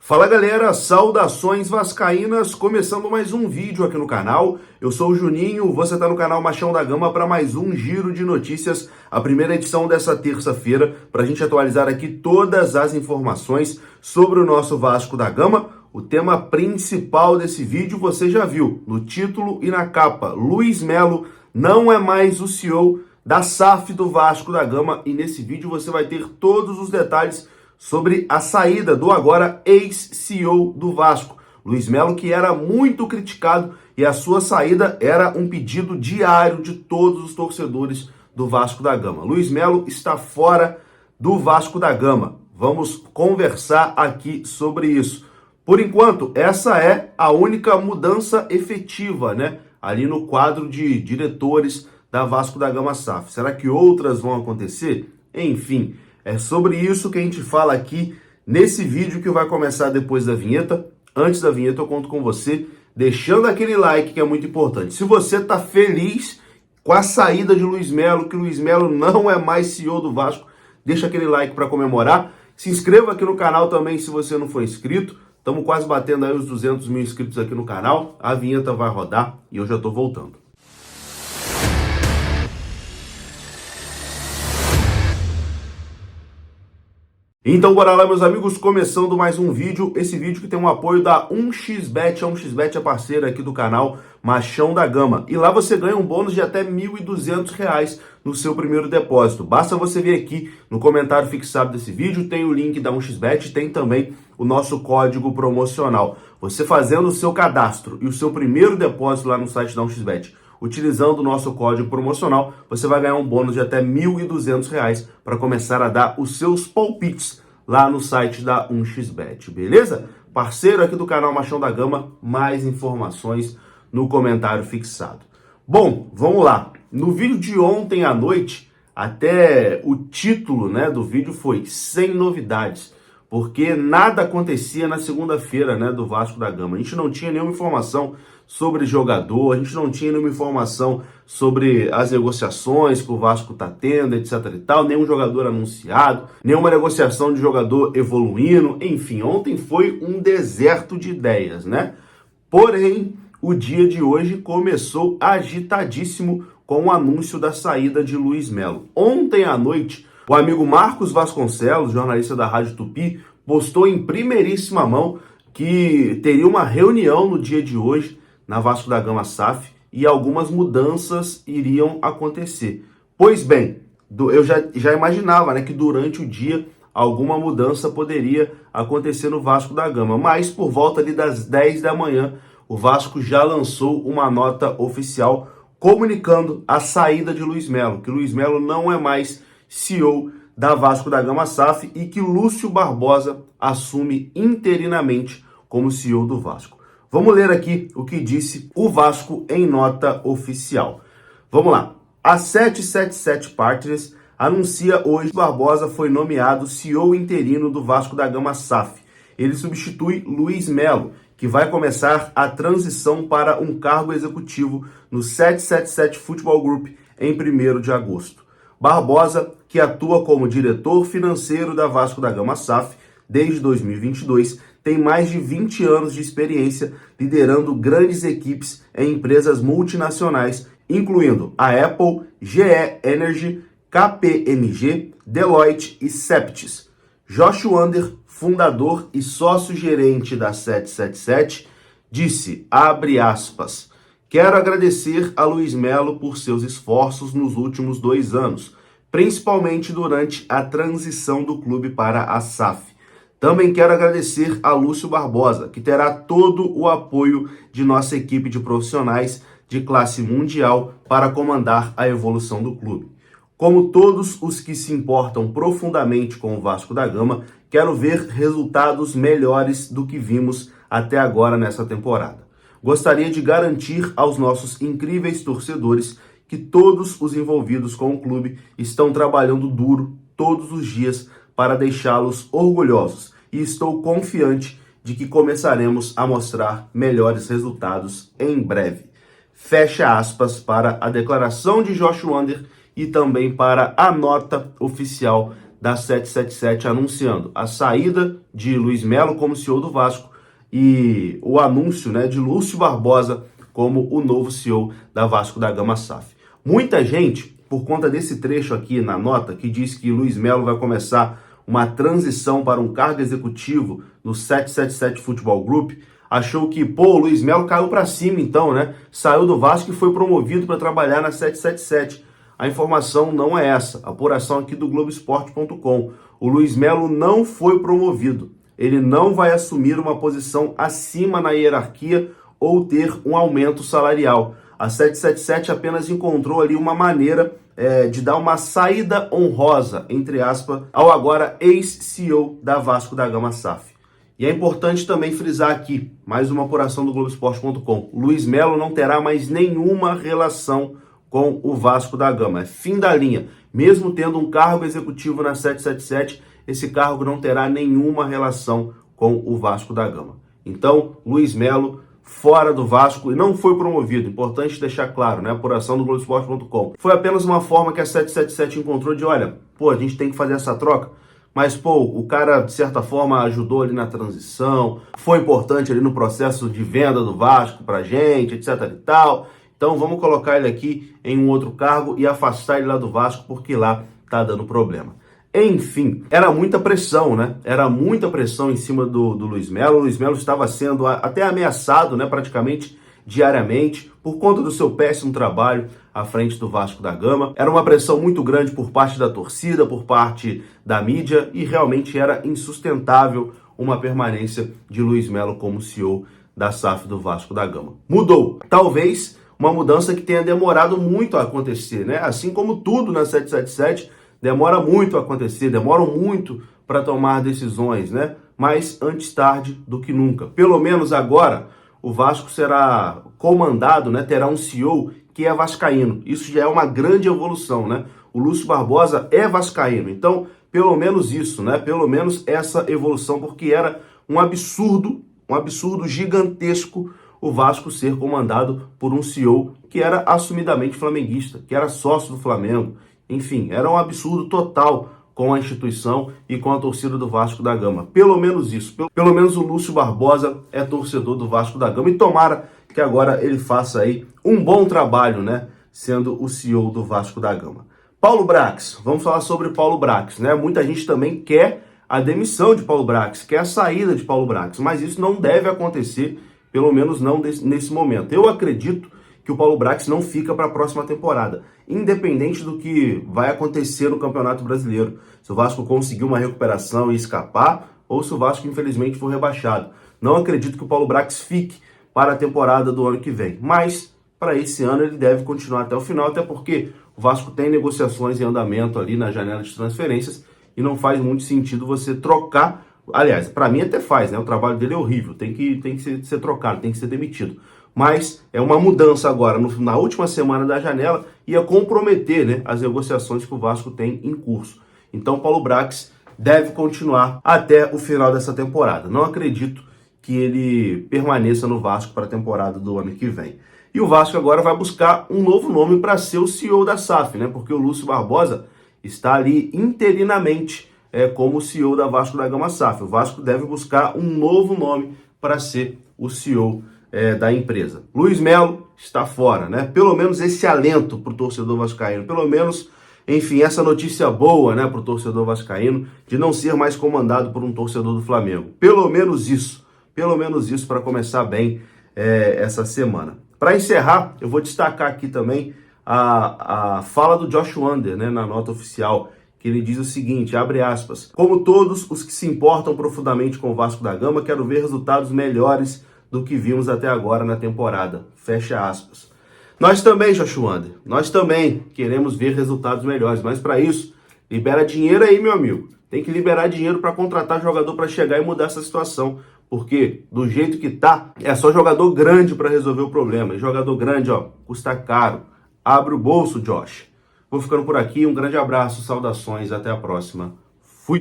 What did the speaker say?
Fala galera, saudações vascaínas, começando mais um vídeo aqui no canal. Eu sou o Juninho, você está no canal Machão da Gama para mais um giro de notícias, a primeira edição dessa terça-feira, para a gente atualizar aqui todas as informações sobre o nosso Vasco da Gama. O tema principal desse vídeo você já viu, no título e na capa. Luiz Melo não é mais o CEO da SAF do Vasco da Gama e nesse vídeo você vai ter todos os detalhes sobre a saída do agora ex-CEO do Vasco, Luiz Melo, que era muito criticado e a sua saída era um pedido diário de todos os torcedores do Vasco da Gama. Luiz Melo está fora do Vasco da Gama. Vamos conversar aqui sobre isso. Por enquanto, essa é a única mudança efetiva, né? Ali no quadro de diretores da Vasco da Gama SAF. Será que outras vão acontecer? Enfim, é sobre isso que a gente fala aqui nesse vídeo que vai começar depois da vinheta. Antes da vinheta eu conto com você, deixando aquele like que é muito importante. Se você está feliz com a saída de Luiz Melo, que Luiz Melo não é mais CEO do Vasco, deixa aquele like para comemorar. Se inscreva aqui no canal também se você não for inscrito. Estamos quase batendo aí os 200 mil inscritos aqui no canal. A vinheta vai rodar e eu já estou voltando. Então bora lá, meus amigos, começando mais um vídeo, esse vídeo que tem um apoio da 1xBet, a 1xBet é parceira aqui do canal Machão da Gama, e lá você ganha um bônus de até R$ 1.200 no seu primeiro depósito. Basta você vir aqui no comentário fixado desse vídeo, tem o link da 1xBet, tem também o nosso código promocional. Você fazendo o seu cadastro e o seu primeiro depósito lá no site da 1xBet, utilizando o nosso código promocional, você vai ganhar um bônus de até R$ 1.200 para começar a dar os seus palpites lá no site da 1xBet, beleza? Parceiro aqui do canal Machão da Gama, mais informações no comentário fixado. Bom, vamos lá. No vídeo de ontem à noite, até o título, né, do vídeo foi Sem Novidades, porque nada acontecia na segunda-feira, né, do Vasco da Gama. A gente não tinha nenhuma informação sobre jogador, a gente não tinha nenhuma informação sobre as negociações que o Vasco está tendo, etc e tal, nenhum jogador anunciado, nenhuma negociação de jogador evoluindo, enfim, ontem foi um deserto de ideias, né? Porém, o dia de hoje começou agitadíssimo com o anúncio da saída de Luiz Melo. Ontem à noite, o amigo Marcos Vasconcelos, jornalista da Rádio Tupi, postou em primeiríssima mão que teria uma reunião no dia de hoje na Vasco da Gama SAF e algumas mudanças iriam acontecer. Pois bem, eu já imaginava, né, que durante o dia alguma mudança poderia acontecer no Vasco da Gama, mas por volta ali das 10 da manhã, o Vasco já lançou uma nota oficial comunicando a saída de Luiz Melo, que Luiz Melo não é mais CEO da Vasco da Gama SAF e que Lúcio Barbosa assume interinamente como CEO do Vasco. Vamos ler aqui o que disse o Vasco em nota oficial. Vamos lá. A 777 Partners anuncia hoje que Barbosa foi nomeado CEO interino do Vasco da Gama SAF. Ele substitui Luiz Melo, que vai começar a transição para um cargo executivo no 777 Futebol Group em 1º de agosto. Barbosa, que atua como diretor financeiro da Vasco da Gama SAF desde 2022, tem mais de 20 anos de experiência liderando grandes equipes em empresas multinacionais, incluindo a Apple, GE Energy, KPMG, Deloitte e Septis. Josh Wander, fundador e sócio-gerente da 777, disse, abre aspas, quero agradecer a Luiz Melo por seus esforços nos últimos 2 anos, principalmente durante a transição do clube para a SAF. Também quero agradecer a Lúcio Barbosa, que terá todo o apoio de nossa equipe de profissionais de classe mundial para comandar a evolução do clube. Como todos os que se importam profundamente com o Vasco da Gama, quero ver resultados melhores do que vimos até agora nessa temporada. Gostaria de garantir aos nossos incríveis torcedores que todos os envolvidos com o clube estão trabalhando duro todos os dias para deixá-los orgulhosos e estou confiante de que começaremos a mostrar melhores resultados em breve. Fecha aspas para a declaração de Josh Wander e também para a nota oficial da 777 anunciando a saída de Luiz Melo como CEO do Vasco e o anúncio, né, de Lúcio Barbosa como o novo CEO da Vasco da Gama SAF. Muita gente, por conta desse trecho aqui na nota, que diz que Luiz Melo vai começar uma transição para um cargo executivo no 777 Futebol Group, achou que, o Luiz Melo caiu para cima então, né? Saiu do Vasco e foi promovido para trabalhar na 777. A informação não é essa. A apuração aqui do Globoesporte.com. O Luiz Melo não foi promovido. Ele não vai assumir uma posição acima na hierarquia ou ter um aumento salarial. A 777 apenas encontrou ali uma maneira de dar uma saída honrosa, entre aspas, ao agora ex-CEO da Vasco da Gama SAF. E é importante também frisar aqui, mais uma apuração do Globoesporte.com. Luiz Melo não terá mais nenhuma relação com o Vasco da Gama. É fim da linha. Mesmo tendo um cargo executivo na 777, esse cargo não terá nenhuma relação com o Vasco da Gama. Então, Luiz Melo fora do Vasco e não foi promovido. Importante deixar claro, né? A apuração do Globoesporte.com. Foi apenas uma forma que a 777 encontrou de, olha, a gente tem que fazer essa troca. Mas, o cara, de certa forma, ajudou ali na transição, foi importante ali no processo de venda do Vasco pra gente, etc e tal. Então, vamos colocar ele aqui em um outro cargo e afastar ele lá do Vasco, porque lá tá dando problema. Enfim, era muita pressão, né? Era muita pressão em cima do Luiz Melo. O Luiz Melo estava sendo até ameaçado, né, praticamente diariamente, por conta do seu péssimo trabalho à frente do Vasco da Gama. Era uma pressão muito grande por parte da torcida, por parte da mídia, e realmente era insustentável uma permanência de Luiz Melo como CEO da SAF do Vasco da Gama. Mudou. Talvez uma mudança que tenha demorado muito a acontecer, né? Assim como tudo na 777, demora muito a acontecer, demoram muito para tomar decisões, né? Mas antes tarde do que nunca. Pelo menos agora, o Vasco será comandado, né? Terá um CEO que é vascaíno. Isso já é uma grande evolução, né? O Lúcio Barbosa é vascaíno. Então, pelo menos isso, né? Pelo menos essa evolução, porque era um absurdo gigantesco o Vasco ser comandado por um CEO que era assumidamente flamenguista, que era sócio do Flamengo. Enfim, era um absurdo total com a instituição e com a torcida do Vasco da Gama. Pelo menos isso. Pelo menos o Lúcio Barbosa é torcedor do Vasco da Gama e tomara que agora ele faça aí um bom trabalho, né? Sendo o CEO do Vasco da Gama. Paulo Brax, vamos falar sobre Paulo Brax, né? Muita gente também quer a demissão de Paulo Brax, quer a saída de Paulo Brax, mas isso não deve acontecer, pelo menos não nesse momento. Eu acredito que o Paulo Brax não fica para a próxima temporada, independente do que vai acontecer no Campeonato Brasileiro. Se o Vasco conseguir uma recuperação e escapar, ou se o Vasco infelizmente for rebaixado. Não acredito que o Paulo Brax fique para a temporada do ano que vem, mas para esse ano ele deve continuar até o final, até porque o Vasco tem negociações em andamento ali na janela de transferências e não faz muito sentido você trocar. Aliás, para mim até faz, né? O trabalho dele é horrível, tem que ser trocado, tem que ser demitido. Mas é uma mudança agora, na última semana da janela, ia comprometer, né, as negociações que o Vasco tem em curso. Então, Paulo Brax deve continuar até o final dessa temporada. Não acredito que ele permaneça no Vasco para a temporada do ano que vem. E o Vasco agora vai buscar um novo nome para ser o CEO da SAF, né? Porque o Lúcio Barbosa está ali interinamente como CEO da Vasco da Gama SAF. O Vasco deve buscar um novo nome para ser o CEO da empresa. Luiz Melo está fora, né? Pelo menos esse alento para o torcedor vascaíno, pelo menos, enfim, essa notícia boa, né, para o torcedor vascaíno, de não ser mais comandado por um torcedor do Flamengo. Pelo menos isso para começar bem essa semana. Para encerrar, eu vou destacar aqui também a fala do Josh Wander, né, na nota oficial, que ele diz o seguinte, abre aspas, como todos os que se importam profundamente com o Vasco da Gama, quero ver resultados melhores do que vimos até agora na temporada. Fecha aspas. Nós também, Josh Wander, nós também queremos ver resultados melhores, mas para isso, libera dinheiro aí, meu amigo. Tem que liberar dinheiro para contratar jogador para chegar e mudar essa situação, porque do jeito que tá, é só jogador grande para resolver o problema. E jogador grande, custa caro. Abre o bolso, Josh. Vou ficando por aqui, um grande abraço, saudações, até a próxima.